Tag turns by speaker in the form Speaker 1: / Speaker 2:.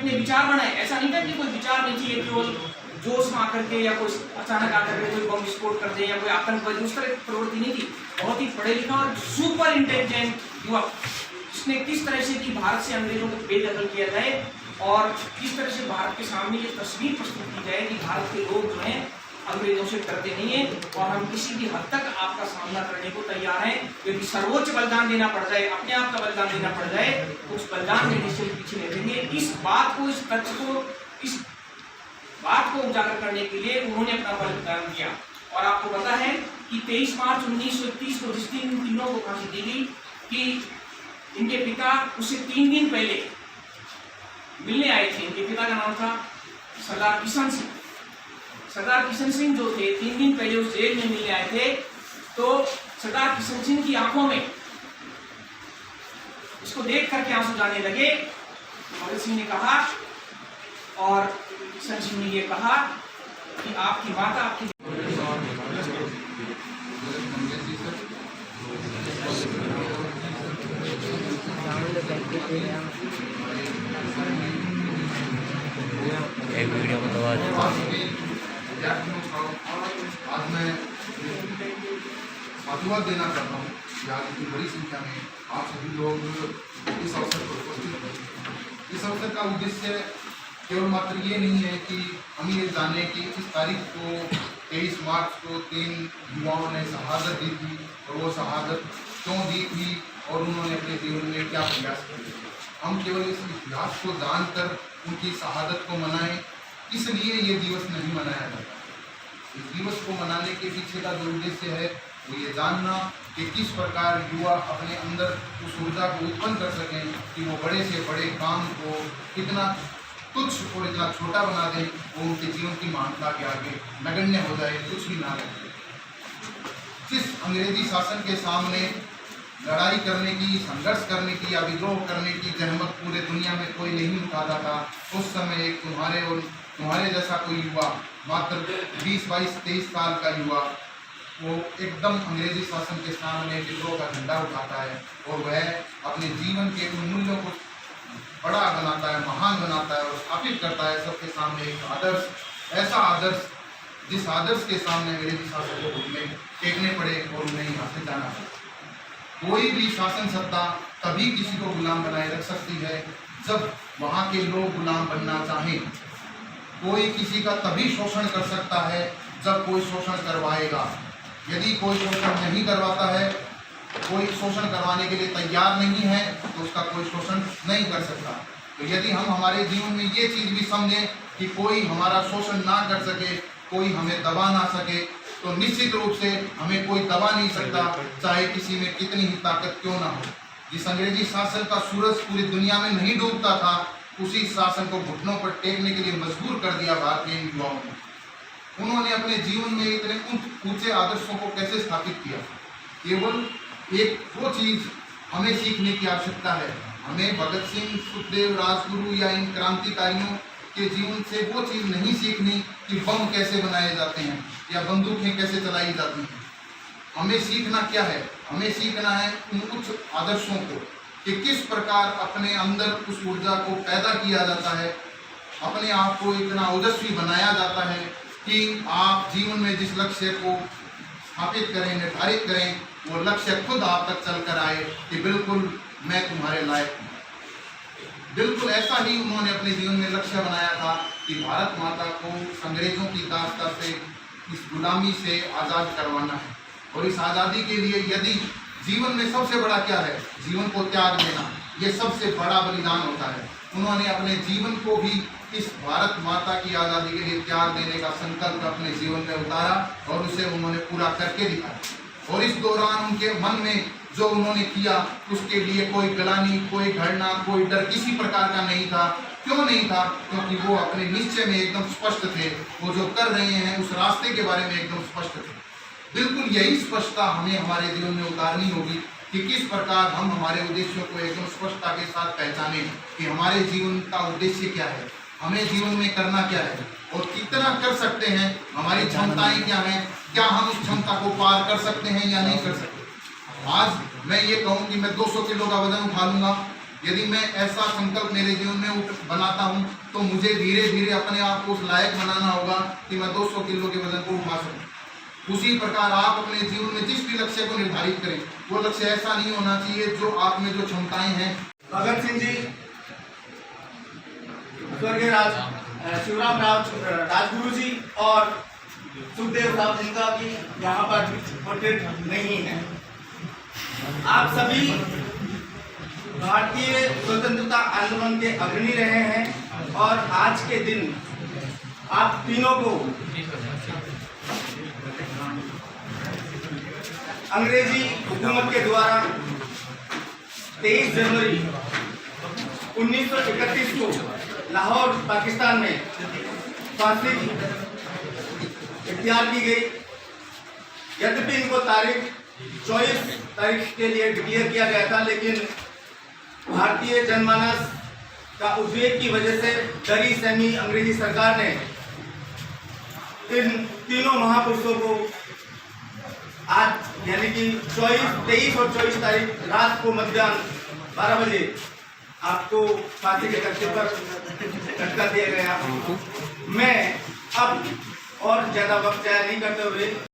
Speaker 1: अपने विचार बनाए। ऐसा नहीं था कि कोई विचार नहीं चाहिए केवल जोश में आकर के या कोई अचानक आकर के कोई बम विस्फोट कर दे या कोई आतंकवादी, उस तरह की प्रवृत्ति नहीं थी। बहुत ही पढ़े लिखा और सुपर इंटेलिजेंट युवक, जिसने किस तरह से कि भारत से अंग्रेजों को बेदखल किया जाए और किस तरह से भारत के सामने ये तस्वीर प्रस्तुत की जाए कि भारत के लोग जो हैं अंग्रेजों से डरते नहीं है और हम किसी भी हद तक आपका सामना करने को तैयार हैं। यदि सर्वोच्च बलिदान देना पड़ जाए, अपने आप का बलिदान देना पड़ जाए, तो उस बलिदान देने से पीछे नहीं रहेंगे। इस बात को, इस तथ्य को, इस बात को उजागर करने के लिए उन्होंने अपना बलिदान दिया। और आपको पता है कि 23 मार्च 1931 को जिस दिन तीनों को फांसी दी गई कि इनके पिता उससे 3 दिन पहले मिलने आए थे। इनके पिता का नाम था सरदार किशन सिंह। सरदार किशन सिंह जो थे 3 दिन पहले उस जेल में मिलने आए थे, तो सरदार किशन सिंह की आंखों में इसको देख करके आंसू जाने लगे। भगत सिंह ने कहा और किशन सिंह ने ये कहा कि आपकी माता आपकी
Speaker 2: एक वीडियो को दबा दे।
Speaker 3: आज मैं साधुवाद देना चाहता हूँ कि आज इतनी बड़ी संख्या में आप सभी लोग इस अवसर पर उपस्थित हैं। इस अवसर का उद्देश्य केवल मात्र ये नहीं है कि हम ये जाने कि इस तारीख को 23 मार्च को 3 युवाओं ने शहादत दी थी और वो शहादत क्यों दी थी और उन्होंने अपने जीवन में क्या प्रयास किए। हम केवल इस इतिहास को जानकर उनकी शहादत को मनाएं, इसलिए ये दिवस नहीं मनाया जाता। इस दिवस को मनाने के पीछे का जो उद्देश्य है वो ये जानना कि किस प्रकार युवा अपने अंदर उस ऊर्जा को उत्पन्न कर सकें कि वो बड़े से बड़े काम को कितना तुच्छ और इतना छोटा बना दें, वो उनके जीवन की महानता के आगे नगण्य हो जाए, कुछ भी ना रहे। जिस अंग्रेजी शासन के सामने लड़ाई करने की, संघर्ष करने की या विद्रोह करने की जहमत पूरे दुनिया में कोई नहीं उठाता था, उस समय एक तुम्हारे जैसा कोई युवा, मात्र 20, 22, 23 साल का युवा, वो एकदम अंग्रेजी शासन के सामने विद्रोह का झंडा उठाता है और वह अपने जीवन के उन मूल्यों को बड़ा बनाता है, महान बनाता है और स्थापित करता है सबके सामने एक आदर्श, ऐसा आदर्श जिस आदर्श के सामने अंग्रेजी शासन को घुटने टेकने पड़े और उन्हें यहाँ से जाना पड़े। कोई भी शासन सत्ता तभी किसी को गुलाम बनाए रख सकती है जब वहाँ के लोग गुलाम बनना चाहें। कोई किसी का तभी शोषण कर सकता है जब कोई शोषण करवाएगा। यदि कोई शोषण नहीं करवाता है, कोई शोषण करवाने के लिए तैयार नहीं है, तो उसका कोई शोषण नहीं कर सकता। तो यदि हम हमारे जीवन में ये चीज़ भी समझें कि कोई हमारा शोषण ना कर सके, कोई हमें दबा ना सके, तो निश्चित रूप से हमें कोई दबा नहीं सकता, चाहे किसी में कितनी ही ताकत क्यों ना हो। जिस अंग्रेजी शासन का सूरज पूरी दुनिया में नहीं डूबता था, उसी शासन को घुटनों पर टेकने के लिए मजबूर कर दिया भारतीय युवाओं ने। उन्होंने अपने जीवन में इतने ऊंचे आदर्शों को कैसे स्थापित किया। केवल एक वो चीज हमें सीखने की आवश्यकता है। हमें भगत सिंह, सुखदेव, राजगुरु या इन क्रांतिकारियों के जीवन से वो चीज़ नहीं सीखनी कि बम कैसे बनाए जाते हैं या बंदूकें कैसे चलाई जाती हैं। हमें सीखना क्या है? हमें सीखना है उन उच्च आदर्शों को कि किस प्रकार अपने अंदर उस ऊर्जा को पैदा किया जाता है, अपने आप को इतना ओजस्वी बनाया जाता है कि आप जीवन में जिस लक्ष्य को स्थापित करें, निर्धारित करें, वो लक्ष्य खुद आप तक चल कर आए कि बिल्कुल मैं तुम्हारे लायक हूँ। बिल्कुल ऐसा ही उन्होंने अपने जीवन में लक्ष्य बनाया था कि भारत माता को अंग्रेजों की दास्ता से, इस गुलामी से आज़ाद करवाना है। और इस आज़ादी के लिए यदि जीवन में सबसे बड़ा क्या है? जीवन को त्याग देना, ये सबसे बड़ा बलिदान होता है। उन्होंने अपने जीवन को भी इस भारत माता की आज़ादी के लिए त्याग देने का संकल्प अपने जीवन में उतारा और उसे उन्होंने पूरा करके दिखाया। और इस दौरान उनके मन में जो उन्होंने किया उसके लिए कोई ग्लानि, कोई घृणा, कोई डर किसी प्रकार का नहीं था। क्यों नहीं था? क्योंकि वो अपने निश्चय में एकदम स्पष्ट थे। वो जो कर रहे हैं उस रास्ते के बारे में एकदम स्पष्ट थे। बिल्कुल यही स्पष्टता हमें हमारे जीवन में उतारनी होगी कि किस प्रकार हम हमारे उद्देश्यों को एकदम स्पष्टता के साथ पहचाने कि हमारे जीवन का उद्देश्य क्या है, हमें जीवन में करना क्या है और कितना कर सकते हैं, हमारी क्षमताएं क्या हैं, क्या हम उस क्षमता को पार कर सकते हैं या नहीं कर सकते। आज मैं ये कहूँ कि मैं 200 किलो का वजन उठा लूँगा, यदि मैं ऐसा संकल्प मेरे जीवन में बनाता हूँ तो मुझे धीरे धीरे अपने आप को उस लायक बनाना होगा कि मैं 200 किलो के वजन को उठा सकूँ। उसी प्रकार आप अपने जीवन में जिस भी लक्ष्य को निर्धारित करें, वो लक्ष्य ऐसा नहीं होना चाहिए जो आप में जो क्षमताएं हैं।
Speaker 2: भगत सिंह जी, स्वर्गीय शिवराम राजगुरु जी और सुखदेव साहब जिनका भी यहाँ पर पोर्ट्रेट नहीं है। आप सभी भारतीय स्वतंत्रता आंदोलन के अग्रणी रहे हैं और आज के दिन आप तीनों को अंग्रेजी हुकूमत के द्वारा 23 जनवरी 1931 को लाहौर पाकिस्तान में फांसी इख्तियार की गई। यद्यपि इनको तारीख 24 तारीख के लिए डिक्लेयर किया गया था, लेकिन भारतीय जनमानस का उद्वेग की वजह से डरी सहमी अंग्रेजी सरकार ने इन तीनों महापुरुषों को आज यानी कि 23 और 24 तारीख रात को मध्याह्न 12 बजे आपको फांसी के तख्ते पर लटका दिया गया। मैं अब और ज्यादा वक्त जाया नहीं करते हुए